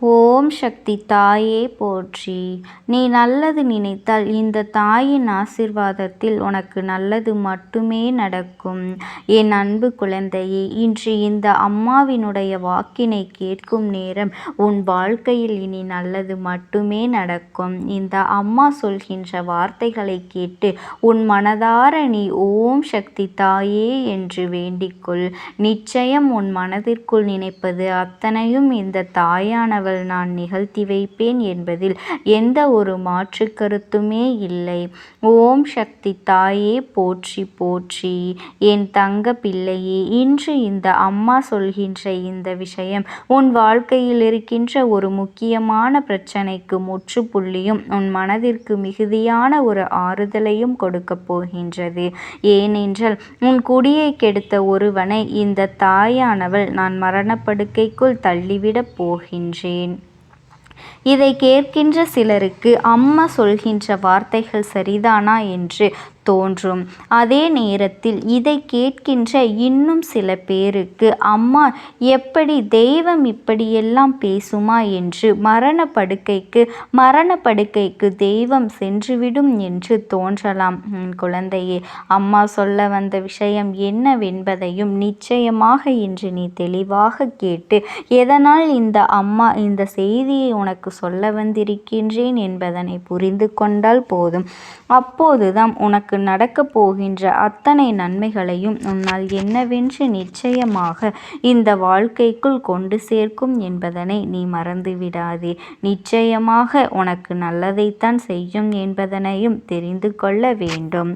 ஓம் சக்தி தாயே போற்றி. நீ நல்லது நினைத்தால் இந்த தாயின் ஆசீர்வாதத்தில் உனக்கு நல்லது மட்டுமே நடக்கும். என் அன்பு குழந்தையே, இன்று இந்த அம்மாவினுடைய வாக்கினை கேட்கும் நேரம் உன் வாழ்க்கையில் இனி நல்லது மட்டுமே நடக்கும். இந்த அம்மா சொல்கின்ற வார்த்தைகளை கேட்டு உன் மனதார நீ ஓம் சக்தி தாயே என்று வேண்டிக்கொள். நிச்சயம் உன் மனதிற்குள் நினைப்பது அத்தனையும் இந்த தாயானவள் நான் நிகழ்த்தி வைப்பேன் என்பதில் எந்த ஒரு மாற்று கருத்துமே இல்லை. ஓம் சக்தி தாயே போற்றி போற்றி. என் தங்க பிள்ளையே, இன்று இந்த அம்மா சொல்கின்ற இந்த விஷயம் உன் வாழ்க்கையில் இருக்கின்ற ஒரு முக்கியமான பிரச்சனைக்கு முற்றுப்புள்ளியும் உன் மனதிற்கு மிகுதியான ஒரு ஆறுதலையும் கொடுக்க போகின்றது. ஏனென்றால் உன் குடியை கெடுத்த ஒருவனை இந்த தாயானவள் நான் மரணப்படுக்கைக்குள் தள்ளிவிடப் போகின்றேன். இதை கேட்கின்ற சிலருக்கு அம்மா சொல்கின்ற வார்த்தைகள் சரிதானா என்று தோன்றும். அதே நேரத்தில் இதை கேட்கின்ற இன்னும் சில பேருக்கு அம்மா எப்படி தெய்வம் இப்படியெல்லாம் பேசுமா என்று மரணப்படுக்கைக்கு தெய்வம் சென்றுவிடும் என்று தோன்றலாம். குழந்தையே, அம்மா சொல்ல வந்த விஷயம் என்னவென்பதையும் நிச்சயமாக இன்று நீ தெளிவாக கேட்டு எதனால் இந்த அம்மா இந்த செய்தியை உனக்கு சொல்ல வந்திருக்கின்றேன் என்பதனை புரிந்து கொண்டால் போதும். அப்போதுதான் உனக்கு நடக்கப் போகின்ற அத்தனை நன்மைகளையும் உன்னால் என்னவென்று நிச்சயமாக இந்த வாழ்க்கைக்குள் கொண்டு சேர்க்கும் என்பதனை நீ மறந்துவிடாதே. நிச்சயமாக உனக்கு நல்லதைத்தான் செய்யும் என்பதனையும் தெரிந்து கொள்ள வேண்டும்.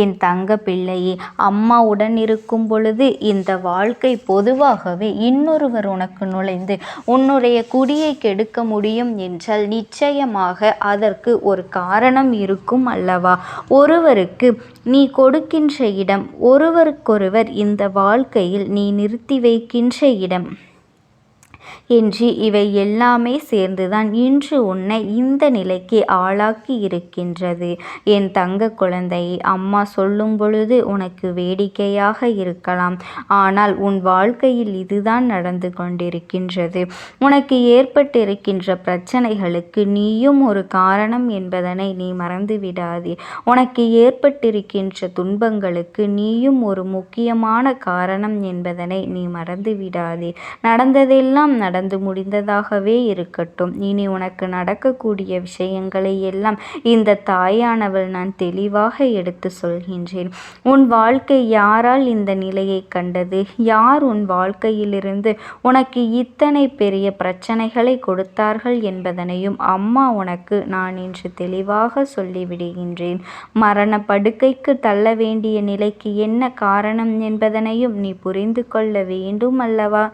என் தங்க பிள்ளையே, அம்மா உடன் இருக்கும் பொழுது இந்த வாழ்க்கை பொதுவாகவே இன்னொருவர் உனக்கு நுழைந்து உன்னுடைய குடியை கெடுக்க முடியும் என்றால் நிச்சயமாக அதற்கு ஒரு காரணம் இருக்கும் அல்லவா? ஒருவருக்கு நீ கொடுக்கின்ற இடம், ஒருவருக்கொருவர் இந்த வாழ்க்கையில் நீ நிறுத்தி வைக்கின்ற இடம் என்று இவை எல்லாமே சேர்ந்துதான் இன்று உன்னை இந்த நிலைக்கு ஆளாக்கி இருக்கின்றது. என் தங்க குழந்தையை, அம்மா சொல்லும் பொழுது உனக்கு வேடிக்கையாக இருக்கலாம். ஆனால் உன் வாழ்க்கையில் இதுதான் நடந்து கொண்டிருக்கின்றது. உனக்கு ஏற்பட்டிருக்கின்ற பிரச்சனைகளுக்கு நீயும் ஒரு காரணம் என்பதனை நீ மறந்து விடாதே. உனக்கு ஏற்பட்டிருக்கின்ற துன்பங்களுக்கு நீயும் ஒரு முக்கியமான காரணம் என்பதனை நீ மறந்து விடாதே. நடந்ததெல்லாம் நடந்து முடிந்ததாகவே இருக்கட்டும். இனி உனக்கு நடக்கக்கூடிய விஷயங்களை எல்லாம் இந்த தாயானவள் நான் தெளிவாக எடுத்து சொல்கின்றேன். உன் வாழ்க்கை யாரால் இந்த நிலையை கண்டது? யார் உன் வாழ்க்கையிலிருந்து உனக்கு இத்தனை பெரிய பிரச்சனைகளை கொடுத்தார்கள் என்பதனையும் அம்மா உனக்கு நான் இன்று தெளிவாக சொல்லிவிடுகின்றேன். மரண படுக்கைக்கு தள்ள வேண்டிய நிலைக்கு என்ன காரணம் என்பதனையும் நீ புரிந்து கொள்ள வேண்டும் அல்லவா?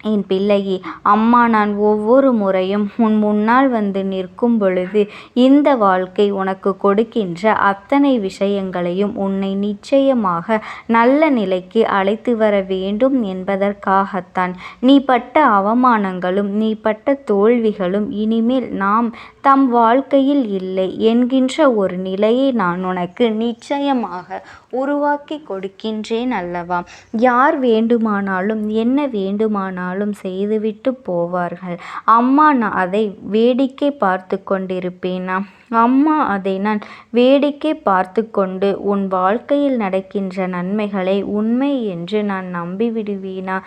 என் பிள்ளையே, அம்மா நான் ஒவ்வொரு முறையும் உன் முன்னால் வந்து நிற்கும் பொழுது இந்த வாழ்க்கை உனக்கு கொடுக்கின்ற அத்தனை விஷயங்களையும் உன்னை நிச்சயமாக நல்ல நிலைக்கு அழைத்து வர வேண்டும் என்பதற்காகத்தான். நீ பட்ட அவமானங்களும் நீ பட்ட தோல்விகளும் இனிமேல் தம் வாழ்க்கையில் இல்லை என்கின்ற ஒரு நிலையை நான் உனக்கு நிச்சயமாக உருவாக்கி கொடுக்கின்றேன் அல்லவா? யார் வேண்டுமானாலும் என்ன வேண்டுமானாலும் செய்துவிட்டு போவார்கள். அம்மா நான் அதை வேடிக்கை பார்த்து கொண்டிருப்பேனா? அம்மா அதை நான் வேடிக்கை பார்த்து கொண்டு உன் வாழ்க்கையில் நடக்கின்ற நன்மைகளை உண்மை என்று நான் நம்பிவிடுவேனா?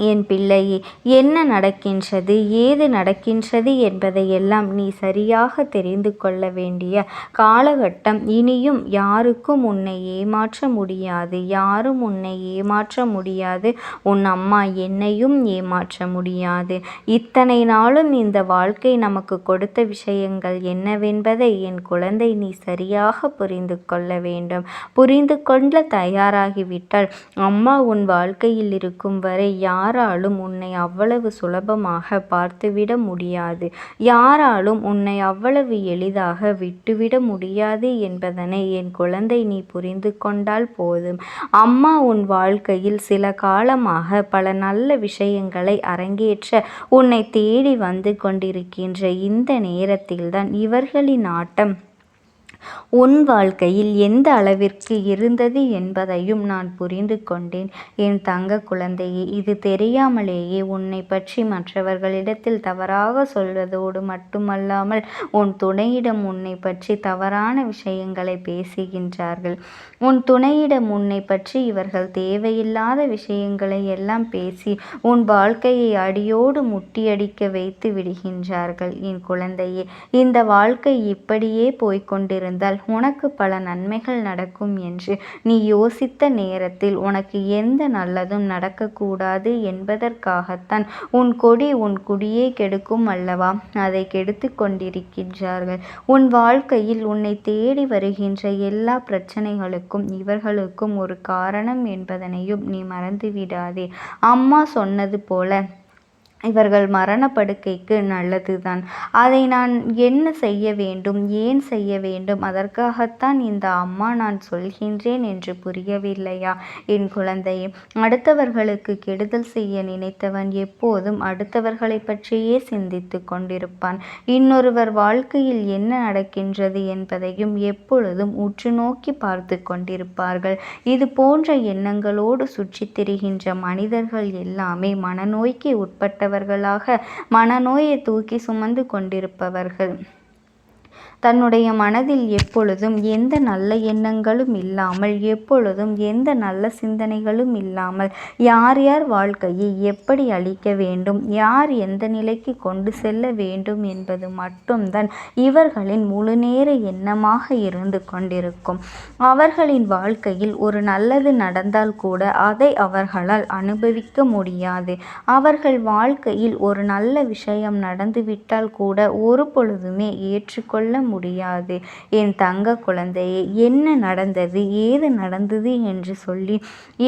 என் பிள்ளையே, என்ன நடக்கின்றது, ஏது நடக்கின்றது என்பதையெல்லாம் நீ சரியாக தெரிந்து கொள்ள வேண்டிய காலகட்டம் இனியும் யாருக்கும் உன்னை ஏமாற்ற முடியாது. யாரும் உன்னை ஏமாற்ற முடியாது. உன் அம்மா என்னையும் ஏமாற்ற முடியாது. இத்தனை நாளும் இந்த வாழ்க்கை நமக்கு கொடுத்த விஷயங்கள் என்னவென்பதை என் குழந்தை நீ சரியாக புரிந்து கொள்ள வேண்டும். புரிந்து கொள்ள தயாராகிவிட்டால் அம்மா உன் வாழ்க்கையில் இருக்கும் வரை யாராலும் உன்னை அவ்வளவு சுலபமாக பார்த்துவிட முடியாது. யாராலும் உன்னை அவ்வளவு எளிதாக விட்டுவிட முடியாது என்பதனை என் குழந்தை நீ புரிந்து கொண்டால் போதும். அம்மா உன் வாழ்க்கையில் சில காலமாக பல நல்ல விஷயங்களை அரங்கேற்ற உன்னை தேடி வந்து கொண்டிருக்கின்ற இந்த நேரத்தில்தான் இவர்களின் ஆட்டம் உன் வாழ்க்கையில் எந்த அளவிற்கு இருந்தது என்பதையும் நான் புரிந்து கொண்டேன். என் தங்க குழந்தையே, இது தெரியாமலேயே உன்னை பற்றி மற்றவர்களிடத்தில் தவறாக சொல்வதோடு மட்டுமல்லாமல் உன் துணையிடம் உன்னை பற்றி தவறான விஷயங்களை பேசுகின்றார்கள். உன் துணையிடம் உன்னை பற்றி இவர்கள் தேவையில்லாத விஷயங்களை எல்லாம் பேசி உன் வாழ்க்கையை அடியோடு முட்டியடிக்க வைத்து விடுகின்றார்கள். என் குழந்தையே, இந்த வாழ்க்கை இப்படியே போய்கொண்டிருந்தால் உனக்கு பல நன்மைகள் நடக்கும் என்று நீ யோசித்த நேரத்தில் உனக்கு எந்த நல்லதும் நடக்கக்கூடாது என்பதற்காகத்தான் உன் குடியை கெடுக்கும் அல்லவா, அதை கெடுத்து கொண்டிருக்கின்றார்கள். உன் வாழ்க்கையில் உன்னை தேடி வருகின்ற எல்லா பிரச்சனைகளுக்கும் இவர்களுக்கும் ஒரு காரணம் என்பதனையும் நீ மறந்துவிடாதே. அம்மா சொன்னது போல இவர்கள் மரணப்படுக்கைக்கு நல்லதுதான். அதை நான் என்ன செய்ய வேண்டும், ஏன் செய்ய வேண்டும், அதற்காகத்தான் இந்த அம்மா நான் சொல்கின்றேன் என்று புரியவில்லையா என் குழந்தையே? அடுத்தவர்களுக்கு கெடுதல் செய்ய நினைத்தவன் எப்போதும் அடுத்தவர்களை பற்றியே சிந்தித்து கொண்டிருப்பான். இன்னொருவர் வாழ்க்கையில் என்ன நடக்கின்றது என்பதையும் எப்பொழுதும் உற்று நோக்கி பார்த்து கொண்டிருப்பார்கள். இது போன்ற எண்ணங்களோடு சுற்றித் திரிகின்ற மனிதர்கள் எல்லாமே மனநோய்க்கு உட்பட்டவர்களாக, மனநோயை தூக்கி சுமந்து கொண்டிருப்பவர்கள். தன்னுடைய மனதில் எப்பொழுதும் எந்த நல்ல எண்ணங்களும் இல்லாமல், எப்பொழுதும் எந்த நல்ல சிந்தனைகளும் இல்லாமல், யார் யார் வாழ்க்கையை எப்படி அழிக்க வேண்டும், யார் எந்த நிலைக்கு கொண்டு செல்ல வேண்டும் என்பது மட்டும்தான் இவர்களின் முழுநேர எண்ணமாக இருந்து கொண்டிருக்கும். அவர்களின் வாழ்க்கையில் ஒரு நல்லது நடந்தால் கூட அதை அவர்களால் அனுபவிக்க முடியாது. அவர்கள் வாழ்க்கையில் ஒரு நல்ல விஷயம் நடந்துவிட்டால் கூட ஒரு பொழுதுமே ஏற்றுக்கொள்ள முடியாது. என் தங்க குழந்தையே, என்ன நடந்தது, ஏது நடந்தது என்று சொல்லி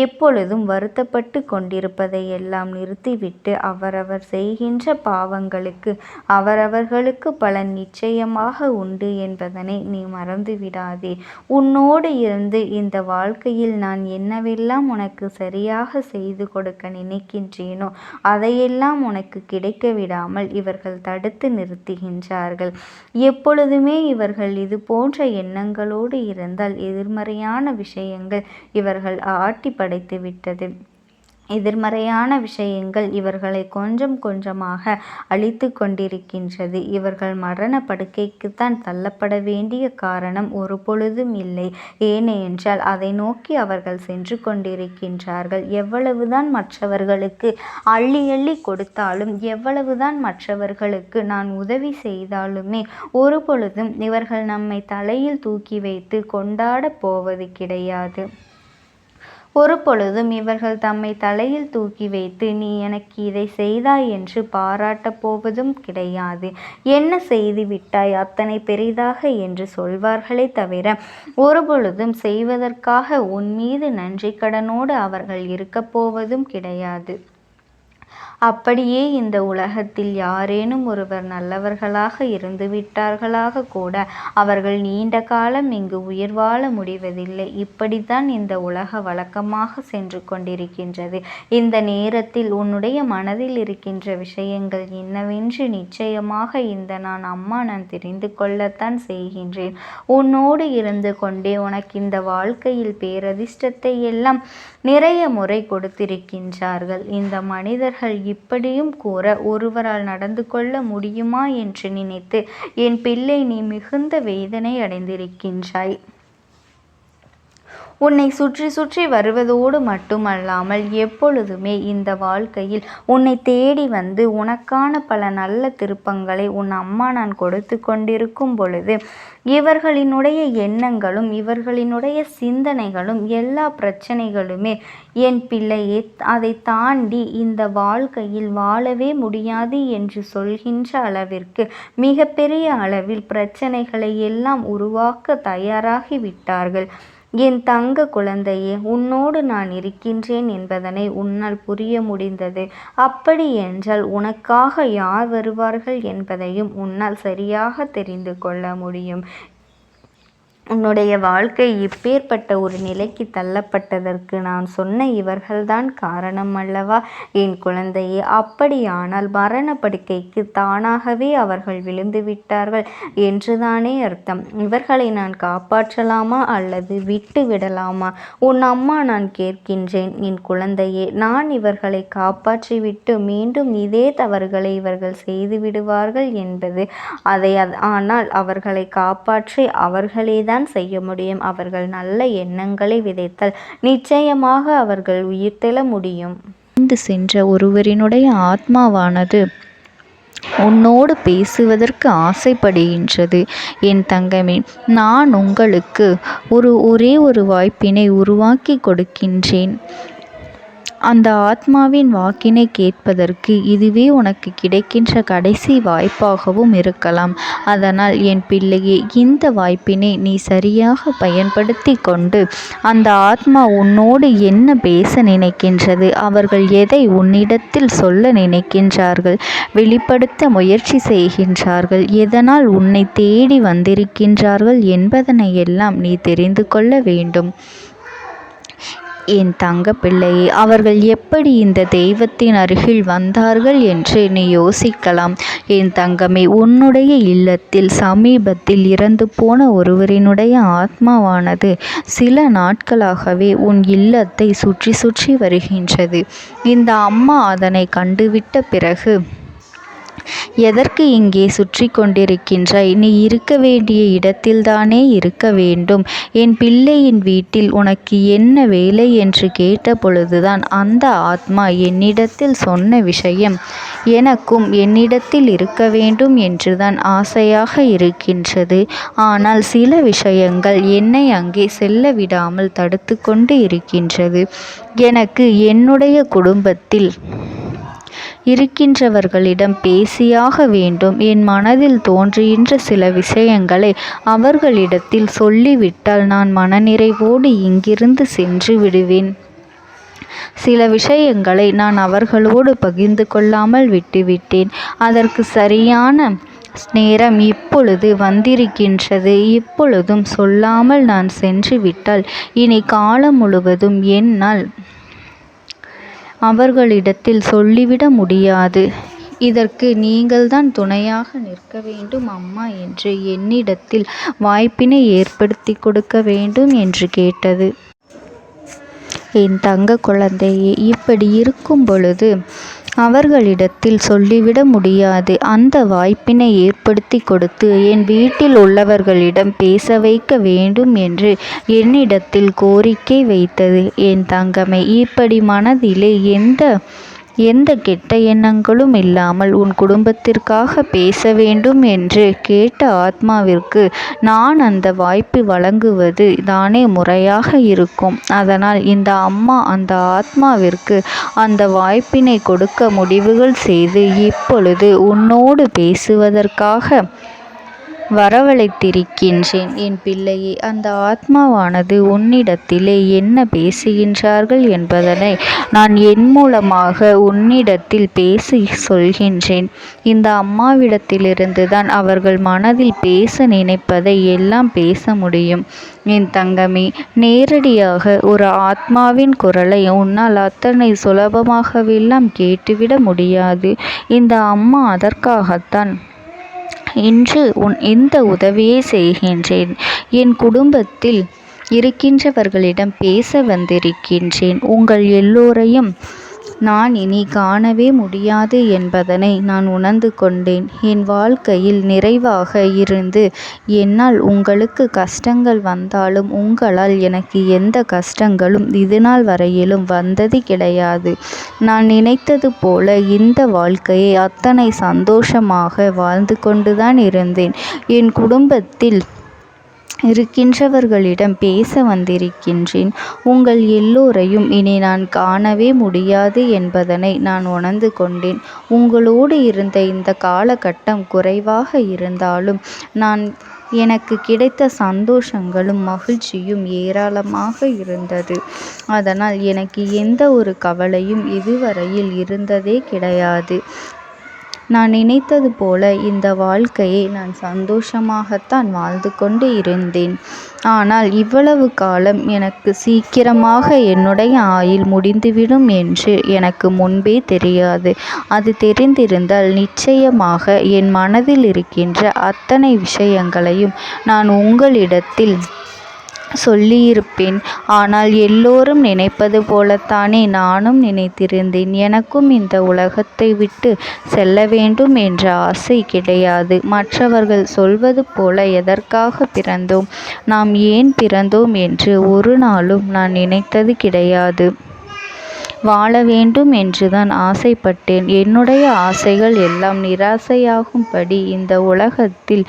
எப்பொழுதும் வருத்தப்பட்டு கொண்டிருப்பதை எல்லாம் நிறுத்திவிட்டு அவரவர் செய்கின்ற பாவங்களுக்கு அவரவர்களுக்கு பலன் நிச்சயமாக உண்டு என்பதனை நீ மறந்துவிடாதே. உன்னோடு இருந்து இந்த வாழ்க்கையில் நான் என்னவெல்லாம் உனக்கு சரியாக செய்து கொடுக்க நினைக்கின்றேனோ அதையெல்லாம் உனக்கு கிடைக்க விடாமல் இவர்கள் தடுத்து நிறுத்துகின்றார்கள். எப்பொழுதுமே இவர்கள் இது போன்ற எண்ணங்களோடு இருந்தால் எதிர்மறையான விஷயங்கள் இவர்கள் ஆட்டி படைத்து விட்டது. எதிர்மறையான விஷயங்கள் இவர்களை கொஞ்சம் கொஞ்சமாக அழித்து கொண்டிருக்கின்றது. இவர்கள் மரண படுக்கைக்குத்தான் தள்ளப்பட வேண்டிய காரணம் ஒரு பொழுதும் இல்லை. ஏனென்றால் அதை நோக்கி அவர்கள் சென்று கொண்டிருக்கின்றார்கள். எவ்வளவுதான் மற்றவர்களுக்கு அள்ளி அள்ளி கொடுத்தாலும், எவ்வளவுதான் மற்றவர்களுக்கு நான் உதவி செய்தாலுமே ஒரு பொழுதும் இவர்கள் நம்மை தலையில் தூக்கி வைத்து கொண்டாட போவது கிடையாது. ஒரு பொழுதும் இவர்கள் தம்மை தலையில் தூக்கி வைத்து நீ எனக்கு இதை செய்தாய் என்று பாராட்டப் போவதும் கிடையாது. என்ன செய்து விட்டாய் அத்தனை பெரிதாக என்று சொல்வார்களே தவிர ஒரு பொழுதும் செய்வதற்காக உன் மீது நன்றி கடனோடு அவர்கள் இருக்கப் போவதும் கிடையாது. அப்படியே இந்த உலகத்தில் யாரேனும் ஒருவர் நல்லவர்களாக இருந்துவிட்டார்களாக கூட அவர்கள் நீண்ட காலம் இங்கு உயிர் வாழ முடிவதில்லை. இப்படித்தான் இந்த உலக வழக்கமாக சென்று கொண்டிருக்கின்றது. இந்த நேரத்தில் உன்னுடைய மனதில் இருக்கின்ற விஷயங்கள் என்னவென்று நிச்சயமாக இந்த அம்மா நான் தெரிந்து கொள்ளத்தான் செய்கின்றேன். உன்னோடு இருந்து கொண்டே உனக்கு இந்த வாழ்க்கையில் பேரதிர்ஷ்டத்தை எல்லாம் நிறைய முறை கொடுத்திருக்கின்றார்கள். இந்த மனிதர்கள் இப்படியும் கூற ஒருவரால் நடந்து கொள்ள முடியுமா என்று நினைத்து என் பிள்ளை நீ மிகுந்த வேதனை அடைந்திருக்கின்றாய். உன்னை சுற்றி சுற்றி வருவதோடு மட்டுமல்லாமல் எப்பொழுதுமே இந்த வாழ்க்கையில் உன்னை தேடி வந்து உனக்கான பல நல்ல திருப்பங்களை உன் அம்மா நான் கொடுத்து கொண்டிருக்கும் பொழுது இவர்களினுடைய எண்ணங்களும் இவர்களினுடைய சிந்தனைகளும் எல்லா பிரச்சனைகளுமே என் பிள்ளையே அதை தாண்டி இந்த வாழ்க்கையில் வாழவே முடியாது என்று சொல்கின்ற அளவிற்கு மிகப்பெரிய அளவில் பிரச்சனைகளை எல்லாம் உருவாக்க தயாராகி விட்டார்கள். என் தங்க குழந்தையே, உன்னோடு நான் இருக்கின்றேன் என்பதனை உன்னால் புரிய முடிந்தது. அப்படி என்றால் உனக்காக யார் வருவார்கள் என்பதையும் உன்னால் சரியாக தெரிந்து கொள்ள முடியும். உன்னுடைய வாழ்க்கை இப்பேற்பட்ட ஒரு நிலைக்கு தள்ளப்பட்டதற்கு நான் சொன்ன இவர்கள்தான் காரணம் அல்லவா என் குழந்தையே. அப்படியானால் மரண படுக்கைக்கு தானாகவே அவர்கள் விழுந்து விட்டார்கள் என்றுதானே அர்த்தம். இவர்களை நான் காப்பாற்றலாமா அல்லது விட்டு விடலாமா? உன் அம்மா நான் கேட்கின்றேன் என் குழந்தையே. நான் இவர்களை காப்பாற்றிவிட்டு மீண்டும் இதே தவறுகளை இவர்கள் செய்து விடுவார்கள் என்பது ஆனால் அவர்களை காப்பாற்றி அவர்களேதான் செய்ய முடியும். அவர்கள் நல்ல எண்ணங்களை விதைத்தால் நிச்சயமாக அவர்கள் உயிர்த்தெழ முடியும். சென்ற ஒருவரினுடைய ஆத்மாவானது உன்னோடு பேசுவதற்கு ஆசைப்படுகின்றது. என் தங்கமே, நான் உங்களுக்கு ஒரே ஒரு வாய்ப்பினை உருவாக்கி கொடுக்கின்றேன். அந்த ஆத்மாவின் வாக்கினை கேட்பதற்கு இதுவே உனக்கு கிடைக்கின்ற கடைசி வாய்ப்பாகவும் இருக்கலாம். அதனால் என் பிள்ளையே, இந்த வாய்ப்பினை நீ சரியாக பயன்படுத்தி கொண்டு அந்த ஆத்மா உன்னோடு என்ன பேச நினைக்கின்றது, அவர்கள் எதை உன்னிடத்தில் சொல்ல நினைக்கின்றார்கள், வெளிப்படுத்த முயற்சி செய்கின்றார்கள், எதனால் உன்னை தேடி வந்திருக்கின்றார்கள் என்பதனை எல்லாம் நீ தெரிந்து கொள்ள வேண்டும். என் தங்க பிள்ளையே, அவர்கள் எப்படி இந்த தெய்வத்தின் அருகில் வந்தார்கள் என்று நீ யோசிக்கலாம். என் தங்கமே, உன்னுடைய இல்லத்தில் சமீபத்தில் இறந்து போன ஒருவரினுடைய ஆத்மாவானது சில நாட்களாகவே உன் இல்லத்தை சுற்றி சுற்றி வருகின்றது. இந்த அம்மா அதனை கண்டுவிட்ட பிறகு, எதற்கு இங்கே சுற்றி கொண்டிருக்கின்றாய்? நீ இருக்க வேண்டிய இடத்தில்தானே இருக்க வேண்டும். என் பிள்ளையின் வீட்டில் உனக்கு என்ன வேலை என்று கேட்ட பொழுதுதான் அந்த ஆத்மா என்னிடத்தில் சொன்ன விஷயம், எனக்கும் என்னிடத்தில் இருக்க வேண்டும் என்றுதான் ஆசையாக இருக்கின்றது. ஆனால் சில விஷயங்கள் என்னை அங்கே செல்ல விடாமல் தடுத்து கொண்டு இருக்கின்றது. எனக்கு என்னுடைய குடும்பத்தில் இருக்கின்றவர்களிடம் பேசியாக வேண்டும். என் மனதில் தோன்றுகின்ற சில விஷயங்களை அவர்களிடத்தில் சொல்லிவிட்டால் நான் மனநிறைவோடு இங்கிருந்து சென்று விடுவேன். சில விஷயங்களை நான் அவர்களோடு பகிர்ந்து கொள்ளாமல் விட்டுவிட்டேன். அதற்கு சரியான நேரம் இப்பொழுது வந்திருக்கின்றது. இப்பொழுதும் சொல்லாமல் நான் சென்று விட்டால் இனி காலம் முழுவதும் என்னால் அவர்களிடத்தில் சொல்லிவிட முடியாது. இதற்கு நீங்கள்தான் துணையாக நிற்க வேண்டும் அம்மா என்று என்னிடத்தில் வாய்ப்பினை ஏற்படுத்தி கொடுக்க வேண்டும் என்று கேட்டது. என் தங்க குழந்தையே, இப்படி இருக்கும் பொழுது அவர்களிடத்தில் சொல்லிவிட முடியாது. அந்த வாய்ப்பினை ஏற்படுத்தி கொடுத்து என் வீட்டில் உள்ளவர்களிடம் பேச வைக்க வேண்டும் என்று என்னிடத்தில் கோரிக்கை வைத்தது. என் தங்கமே, இப்படி மனதிலே எந்த கெட்ட எண்ணங்களும் இல்லாமல் உன் குடும்பத்திற்காக பேச வேண்டும் என்று கேட்ட ஆத்மாவிற்கு நான் அந்த வாய்ப்பு வழங்குவது தானே முறையாக இருக்கும். அதனால் இந்த அம்மா அந்த ஆத்மாவிற்கு அந்த வாய்ப்பினை கொடுக்க முடிவுகள் செய்து இப்பொழுது உன்னோடு பேசுவதற்காக வரவழைத்திருக்கின்றேன். என் பிள்ளையே, அந்த ஆத்மாவானது உன்னிடத்திலே என்ன பேசுகின்றார்கள் என்பதனை நான் என் மூலமாக உன்னிடத்தில் பேசி சொல்கின்றேன். இந்த அம்மாவிடத்திலிருந்து தான் அவர்கள் மனதில் பேச நினைப்பதை எல்லாம் பேச முடியும். என் தங்கமே, நேரடியாக ஒரு ஆத்மாவின் குரலை உன்னால் அத்தனை சுலபமாகவெல்லாம் கேட்டுவிட முடியாது. இந்த அம்மா அதற்காகத்தான் இன்று இந்த உதவியை செய்கின்றேன். என் குடும்பத்தில் இருக்கின்றவர்களிடம் பேச வந்திருக்கின்றேன். உங்கள் எல்லோரையும் நான் இனி காணவே முடியாது என்பதனை நான் உணர்ந்து கொண்டேன். என் வாழ்க்கையில் நிறைவாக இருந்து என்னால் உங்களுக்கு கஷ்டங்கள் வந்தாலும் உங்களால் எனக்கு எந்த கஷ்டங்களும் இதுநாள் வரையிலும் வந்தது கிடையாது. நான் நினைத்தது போல இந்த வாழ்க்கையை அத்தனை சந்தோஷமாக வாழ்ந்து கொண்டுதான் இருந்தேன். என் குடும்பத்தில் இருக்கின்றவர்களிடம் பேச வந்திருக்கின்றேன். உங்கள் எல்லோரையும் இனி நான் காணவே முடியாது என்பதனை நான் உணர்ந்து கொண்டேன். உங்களோடு இருந்த இந்த காலகட்டம் குறைவாக இருந்தாலும் எனக்கு கிடைத்த சந்தோஷங்களும் மகிழ்ச்சியும் ஏராளமாக இருந்தது. அதனால் எனக்கு எந்த ஒரு கவலையும் இதுவரையில் இருந்ததே கிடையாது. நான் நினைத்தது போல இந்த வாழ்க்கையை நான் சந்தோஷமாகத்தான் வாழ்ந்து கொண்டு இருந்தேன். ஆனால் இவ்வளவு காலம் எனக்கு சீக்கிரமாக என்னுடைய ஆயுள் முடிந்துவிடும் என்று எனக்கு முன்பே தெரியாது. அது தெரிந்திருந்தால் நிச்சயமாக என் மனதில் இருக்கின்ற அத்தனை விஷயங்களையும் நான் உங்களிடத்தில் சொல்லியிருப்பேன். ஆனால் எல்லோரும் நினைப்பது போலத்தானே நானும் நினைத்திருந்தேன். எனக்கும் இந்த உலகத்தை விட்டு செல்ல வேண்டும் என்ற ஆசை கிடையாது. மற்றவர்கள் சொல்வது போல எதற்காக பிறந்தோம், நாம் ஏன் பிறந்தோம் என்று ஒரு நாளும் நான் நினைத்தது கிடையாது. வாழ வேண்டும் என்றுதான் ஆசைப்பட்டேன். என்னுடைய ஆசைகள் எல்லாம் நிராசையாகும்படி இந்த உலகத்தில்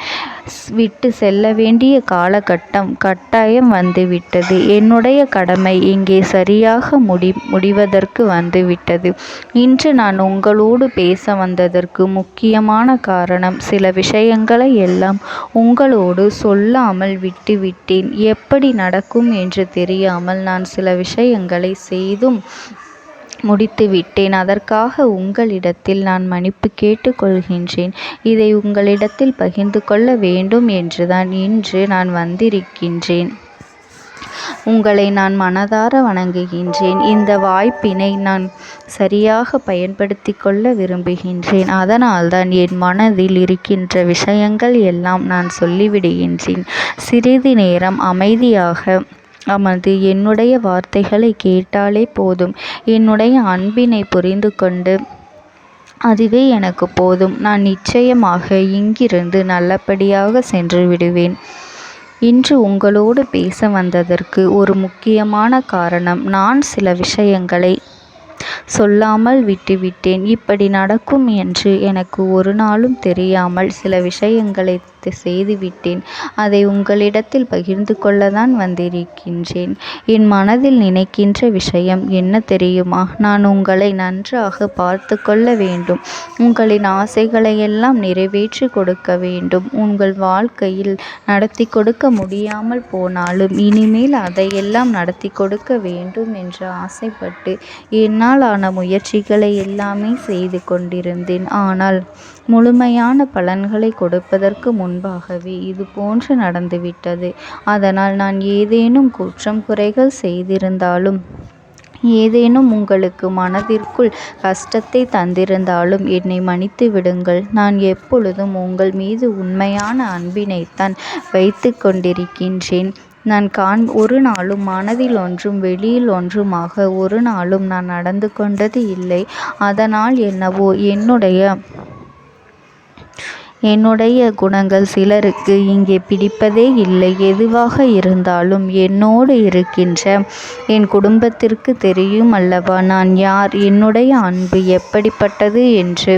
விட்டு செல்ல வேண்டிய காலகட்டம் கட்டாயம் வந்துவிட்டது. என்னுடைய கடமை இங்கே சரியாக முடிவதற்கு வந்துவிட்டது. இன்று நான் உங்களோடு பேச வந்ததற்கு முக்கியமான காரணம், சில விஷயங்களை எல்லாம் உங்களோடு சொல்லாமல் விட்டுவிட்டேன். எப்படி நடக்கும் என்று தெரியாமல் நான் சில விஷயங்களை செய்தும் முடித்துவிட்டேன். அதற்காக உங்களிடத்தில் நான் மன்னிப்பு கேட்டுக்கொள்கின்றேன். இதை உங்களிடத்தில் பகிர்ந்து கொள்ள வேண்டும் என்றுதான் இன்று நான் வந்திருக்கின்றேன். உங்களை நான் மனதார வணங்குகின்றேன். இந்த வாய்ப்பினை நான் சரியாக பயன்படுத்தி கொள்ள விரும்புகின்றேன். அதனால்தான் என் மனதில் இருக்கின்ற விஷயங்கள் எல்லாம் நான் சொல்லிவிடுகின்றேன். சிறிது நேரம் அமைதியாக அமர்ந்து என்னுடைய வார்த்தைகளை கேட்டாலே போதும். என்னுடைய அன்பினை புரிந்து கொண்டு அதுவே எனக்கு போதும். நான் நிச்சயமாக இங்கிருந்து நல்லபடியாக சென்று விடுவேன். இன்று உங்களோடு பேச வந்ததற்கு ஒரு முக்கியமான காரணம், நான் சில விஷயங்களை சொல்லாமல் விட்டுவிட்டேன். இப்படி நடக்கும் என்று எனக்கு ஒரு நாளும் தெரியாமல் சில விஷயங்களை செய்துவிட்டேன். அதை உங்களிடத்தில் பகிர்ந்து கொள்ளத்தான் வந்திருக்கின்றேன். என் மனதில் நினைக்கின்ற விஷயம் என்ன தெரியுமா? நான் உங்களை நன்றாக பார்த்து கொள்ள வேண்டும். உங்களின் ஆசைகளை எல்லாம் நிறைவேற்றி கொடுக்க வேண்டும். உங்கள் வாழ்க்கையில் நடத்தி கொடுக்க முடியாமல் போனாலும் இனிமேல் அதையெல்லாம் நடத்தி கொடுக்க வேண்டும் என்று ஆசைப்பட்டு என்னால் ஆன முயற்சிகளை எல்லாமே செய்து கொண்டிருந்தேன். ஆனால் முழுமையான பலன்களை கொடுப்பதற்கு முன்பாகவே இது போன்று நடந்துவிட்டது. அதனால் நான் ஏதேனும் குற்றம் குறைகள் செய்திருந்தாலும், ஏதேனும் உங்களுக்கு மனதிற்குள் கஷ்டத்தை தந்திருந்தாலும் என்னை மன்னித்து விடுங்கள். நான் எப்பொழுதும் உங்கள் மீது உண்மையான அன்பினைத்தான் வைத்து கொண்டிருக்கின்றேன். நான் ஒரு நாளும் மனதில் ஒன்றும் வெளியில் ஒன்றுமாக ஒரு நாளும் நான் நடந்து கொண்டது இல்லை. அதனால் என்னவோ என்னுடைய குணங்கள் சிலருக்கு இங்கே பிடிப்பதே இல்லை. எதுவாக இருந்தாலும் என்னோடு இருக்கின்ற என் குடும்பத்திற்கு தெரியும் அல்லவா நான் யார், என்னுடைய அன்பு எப்படிப்பட்டது என்று.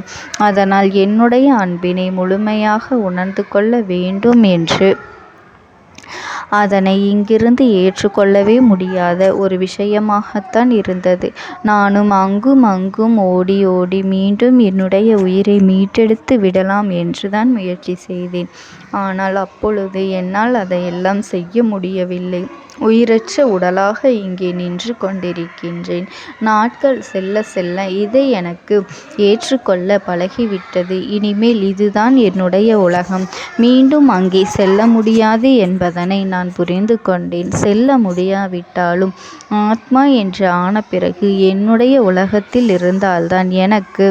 அதனால் என்னுடைய அன்பினை முழுமையாக உணர்ந்து கொள்ள வேண்டும் என்று அதனை இங்கிருந்து ஏற்றுக்கொள்ளவே முடியாத ஒரு விஷயமாகத்தான் இருந்தது. நானும் அங்கும் அங்கும் ஓடி ஓடி மீண்டும் என்னுடைய உயிரை மீட்டெடுத்து விடலாம் என்றுதான் முயற்சி செய்தேன். ஆனால் அப்பொழுது என்னால் அதையெல்லாம் செய்ய முடியவில்லை. உயிரற்ற உடலாக இங்கே நின்று கொண்டிருக்கின்றேன். நாட்கள் செல்ல செல்ல இதை எனக்கு ஏற்றுக்கொள்ள பழகிவிட்டது. இனிமேல் இதுதான் என்னுடைய உலகம். மீண்டும் அங்கே செல்ல முடியாது என்பதனை நான் புரிந்து கொண்டேன். செல்ல முடியாவிட்டாலும் ஆத்மா என்று ஆன பிறகு என்னுடைய உலகத்தில் இருந்தால்தான் எனக்கு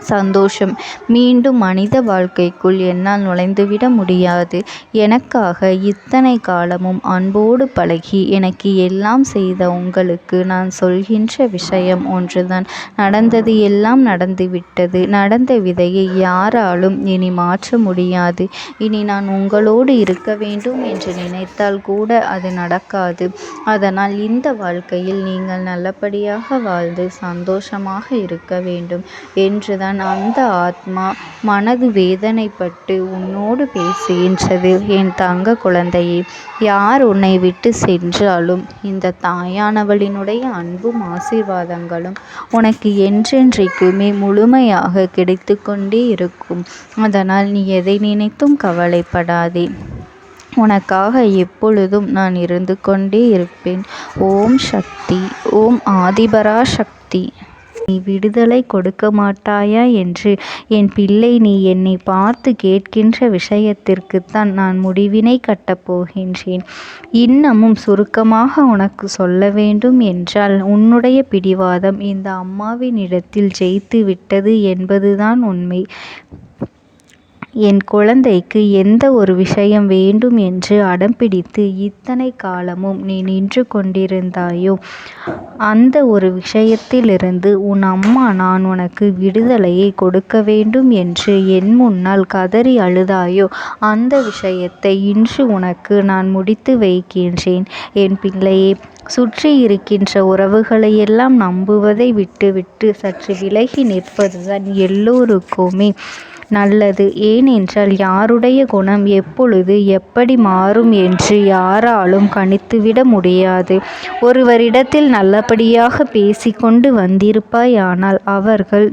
சந்தோஷம். மீண்டும் மனித வாழ்க்கைக்குள் என்னால் நுழைந்துவிட முடியாது. எனக்காக இத்தனை காலமும் அன்போடு பழகி எனக்கு எல்லாம் செய்த உங்களுக்கு நான் சொல்கின்ற விஷயம் ஒன்றுதான். நடந்தது எல்லாம் நடந்துவிட்டது. நடந்த விதையை யாராலும் இனி மாற்ற முடியாது. இனி நான் உங்களோடு இருக்க வேண்டும் என்று நினைத்தால் கூட அது நடக்காது. அதனால் இந்த வாழ்க்கையில் நீங்கள் நல்லபடியாக வாழ்ந்து சந்தோஷமாக இருக்க வேண்டும் என்றுதான் அந்த ஆத்மா மனது வேதனைப்பட்டு உன்னோடு பேசுகின்றது. என் தங்க குழந்தையே, யார் உன்னை விட்டு சென்றாலும் இந்த தாயானவளினுடைய அன்பும் ஆசீர்வாதங்களும் உனக்கு என்றென்றைக்குமே முழுமையாக கிடைத்து கொண்டே இருக்கும். அதனால் நீ எதை நினைத்தும் கவலைப்படாதே. உனக்காக எப்பொழுதும் நான் இருந்து கொண்டே இருப்பேன். ஓம் சக்தி. ஓம் ஆதிபரா சக்தி. நீ விடுதலை கொடுக்க மாட்டாயா என்று என் பிள்ளை, நீ என்னை பார்த்து கேட்கின்ற விஷயத்திற்குத்தான் நான் முடிவினை கட்டப் போகின்றேன். இன்னமும் சுருக்கமாக உனக்கு சொல்ல வேண்டும் என்றால், உன்னுடைய பிடிவாதம் இந்த அம்மாவினிடத்தில் ஜெயித்து விட்டது என்பதுதான் உண்மை. என் குழந்தைக்கு எந்த ஒரு விஷயம் வேண்டும் என்று அடம்பிடித்து இத்தனை காலமும் நீ நின்று கொண்டிருந்தாயோ, அந்த ஒரு விஷயத்திலிருந்து உன் அம்மா நான் உனக்கு விடுதலையை கொடுக்க வேண்டும் என்று என் முன்னால் கதறி அழுதாயோ, அந்த விஷயத்தை இன்று உனக்கு நான் முடித்து வைக்கின்றேன். என் பிள்ளையே, சுற்றி இருக்கின்ற உறவுகளையெல்லாம் நம்புவதை விட்டுவிட்டு சற்று விலகி நிற்பதுதான் எல்லோருக்குமே நல்லது. ஏனென்றால் யாருடைய குணம் எப்பொழுது எப்படி மாறும் என்று யாராலும் கணித்துவிட முடியாது. ஒருவரிடத்தில் நல்லபடியாக பேசிக்கொண்டு வந்திருப்பாயானால் அவர்கள்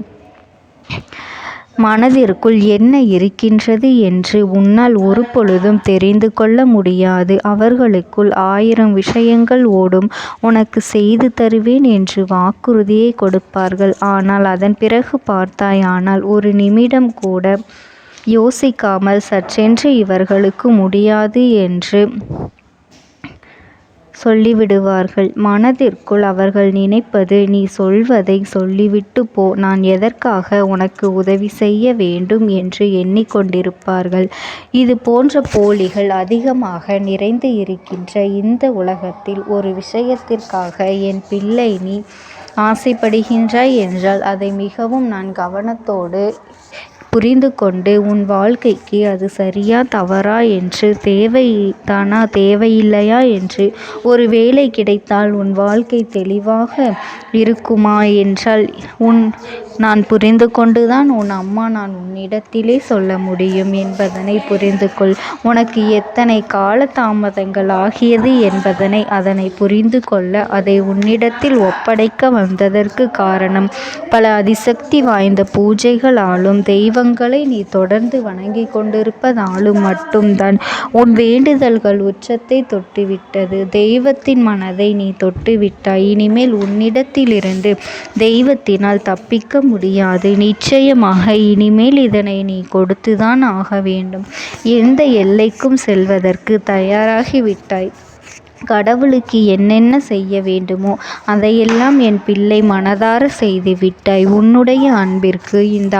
மனதிற்குள் என்ன இருக்கின்றது என்று உன்னால் ஒரு பொழுதும் தெரிந்து கொள்ள முடியாது. அவர்களுக்குள் 1000 விஷயங்கள் ஓடும். உனக்கு செய்து தருவேன் என்று வாக்குறுதியை கொடுப்பார்கள். ஆனால் அதன் பிறகு பார்த்தாயானால் ஒரு நிமிடம் கூட யோசிக்காமல் சற்றென்று இவர்களுக்கு முடியாது என்று சொல்லிவிடுவார்கள். மனதிற்குள் அவர்கள் நினைப்பது, நீ சொல்வதை சொல்லிவிட்டு போ, நான் எதற்காக உனக்கு உதவி செய்ய வேண்டும் என்று எண்ணிக்கொண்டிருப்பார்கள். இது போன்ற போலிகள் அதிகமாக நிறைந்து இருக்கின்ற இந்த உலகத்தில் ஒரு விஷயத்திற்காக என் பிள்ளை நீ ஆசைப்படுகின்றாய் என்றால் அதை மிகவும் நான் கவனத்தோடு புரிந்து கொண்டு உன் வாழ்க்கைக்கு அது சரியா தவறா என்று, தேவைதானா தேவையில்லையா என்று, ஒரு வேலை கிடைத்தால் உன் வாழ்க்கை தெளிவாக இருக்குமா என்றால் நான் புரிந்து கொண்டுதான் உன் அம்மா நான் உன்னிடத்திலே சொல்ல முடியும் என்பதனை புரிந்து கொள். உனக்கு எத்தனை கால தாமதங்கள் ஆகியது என்பதனை அதனை புரிந்து கொள்ள அதை உன்னிடத்தில் ஒப்படைக்க வந்ததற்கு காரணம், பல அதிசக்தி வாய்ந்த பூஜைகளாலும் தெய்வங்களை நீ தொடர்ந்து வணங்கி கொண்டிருப்பதாலும் மட்டும்தான் உன் வேண்டுதல்கள் உச்சத்தை தொட்டுவிட்டது. தெய்வத்தின் மனதை நீ தொட்டுவிட்டாய். இனிமேல் உன்னிடத்திலிருந்து தெய்வத்தினால் தப்பிக்க முடியாது. நிச்சயமாக இனிமேல் இதனை நீ கொடுத்துதான் ஆக வேண்டும். எந்த எல்லைக்கும் செல்வதற்கு தயாராகிவிட்டாய். கடவுளுக்கு என்னென்ன செய்ய வேண்டுமோ அதையெல்லாம் என் பிள்ளை மனதார செய்து விட்டாய். உன்னுடைய அன்பிற்கு இந்த